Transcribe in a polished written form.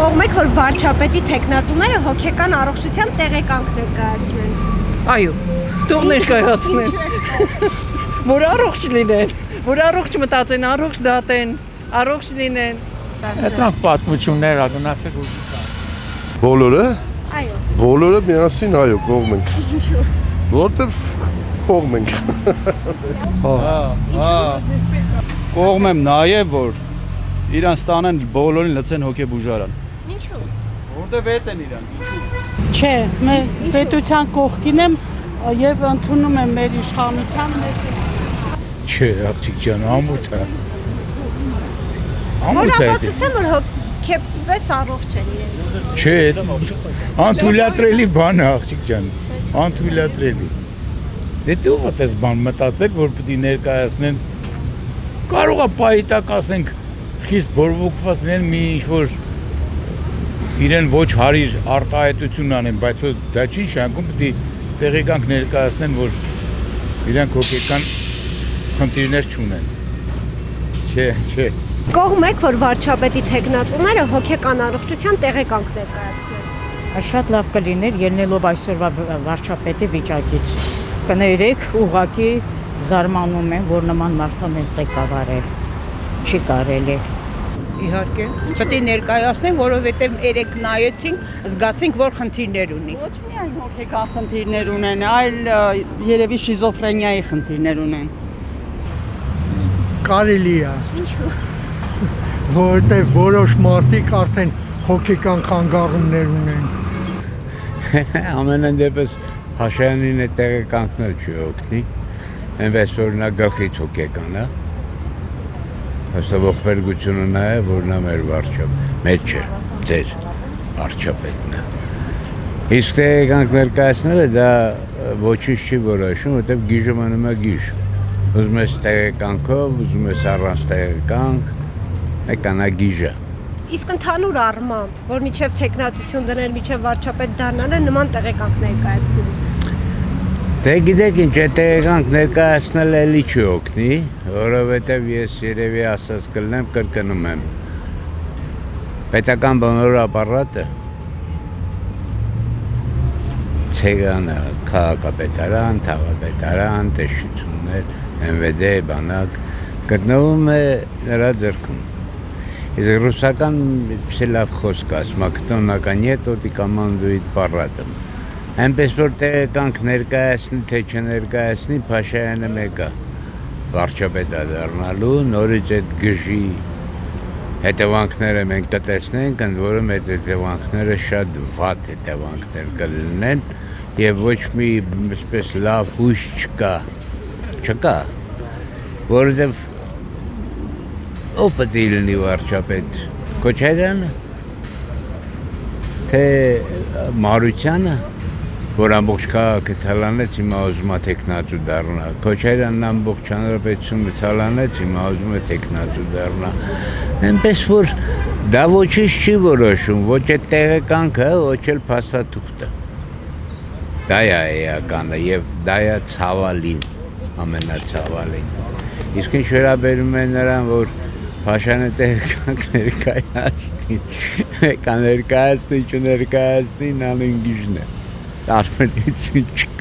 Կողմեք, որ վարչապետի տեխնացուները հոգեկան առողջության տեղեկանք ներկայացնեն։ Այո, թող ներկայացնեն։ Որ առողջ լինեն, որ առողջ մտածեն, առողջ դատեն, առողջ լինեն։ Դրանք պատմություններ ա, գնացեք ու Բոլորը։ Այո։ Բոլորը միասին այո կողմենք։ Ինչու։ Որտեվ կողմենք։ Կողմ եմ նաև որ իրան ստանեն բոլորին լցեն հոգեբուժարան։ Ինչու։ Որտեվ էդ են իրան, ինչու։ Չէ, մեր պետության կողքին եմ եւ ընդունում եմ մեր իշխանության մեջ։ Չէ, աղջիկ ջան, ամոթ է։ Որ ապացուցեմ, որ հոգեպես առողջ են իրեն։ Չէ, անթույլատրելի բան է, աղջիկ ջան, անթույլատրելի։ Դե ով է դες բան մտածել, որ պետք է ներկայացնեն։ Կարող է պայտակ ասենք խիստ բորբոքված լինեն մի ինչ-որ իրեն ոչ հարիր արտահայտություն անեն, բայց դա չի նշանակում պետք է տեղեկանք ներկայացնեն, որ իրենք հոգեկան խնդիրներ չունեն։ Չէ։ Կողմեք, որ վարչապետի տեխնացուները հոգեկան առողջության տեղեկանք ներկայացնեն։ Շատ լավ կլիներ ելնելով այսօրվա վարչապետի վիճակից։ Կներեք, ուղղակի զարմանում եմ, որ նման մարդկանց ղեկավարել չի կարելի։ Իհարկե, պետք է ներկայացնեն, որովհետև երեք նայեցինք, զգացինք, որ խնդիրներ ունի։ Ոչ միայն հոգեկան խնդիրներ ունեն, այլ երևի շիզոֆրենիայի խնդիրներ ունեն։ Կարելի է, Ինչու։ որովհետև որոշ մարդիկ արդեն հոգեկան խանգարումներ ունեն։ Ամենայն դեպս Փաշյանին է տեղեկանքնել չի օգնի, այնպես որ նա գլխից հոգեկան է, հստա ողբերգությունը նա է, որ նա մեր վարչապետ, մեր չէ, ձեր վարչապետն է։ Իսկ տեղեկանք ներկայացնելը դա ոչինչ չի որոշում, որտեղ գիժը մնում է գիժ։ Ուզում ես տեղեկանքով, ուզում ես առանց տեղեկանք, եկան է գիժը։ Իսկ ընդհանուր առմամբ, որ միջև տեխնատություն դնել, միջև վարչապետ դառնալը նման տեղեկանք ներկայացնեն։ Դե գիտեք ինչ, այդ տեղեկանք ներկայացնել էլի չի օգնի, որովհետև ես երևի ասած կլնեմ, կրկնում եմ։ Պետական բանվոր ապարատը, ցեղանը, քաղաքապետարան, թաղապետարան, տեսչություններ, MVD, բանակ, գտնվում է նրա ձեռքում։ Իսկ ռուսական այդպես լավ խոսք ասում, кто на коне, тот и командует парадом։ Այնպես որ տեղեկանք ներկայացնի, թե չներկայացնի, Փաշայանը մեկ է վարչապետ դառնալու, նորից այդ գժի հետևանքները մենք կտեսնենք, ընդ որում այդ հետևանքները շատ վատ հետևանքներ կլինեն եւ ոչ մի այսպես լավ հույս չկա, որովհետեւ ով պետք է լինի վարչապետ, Քոչարյանը, թե Մարությանը, որ ամբողջ քաղաքը թալանեց, հիմա ուզում է տեխնացու դառնա, Քոչարյանն ամբողջ հանրապետությունը թալանեց, հիմա ուզում է տեխնացու դառնա, այնպես որ դա ոչինչ չի որոշում, ոչ այդ տեղեկանքը, ոչ էլ փաստաթուղթը, դա է էականը եւ դա է ցավալին, ամենացավալին, իսկ ինչ վերաբերում է նրան, որ Փաշյանը տեղեկանք ներկայացնի, կա ներկայացնի, չներկայացնի, նալին գիժն է, տարբերություն չկա։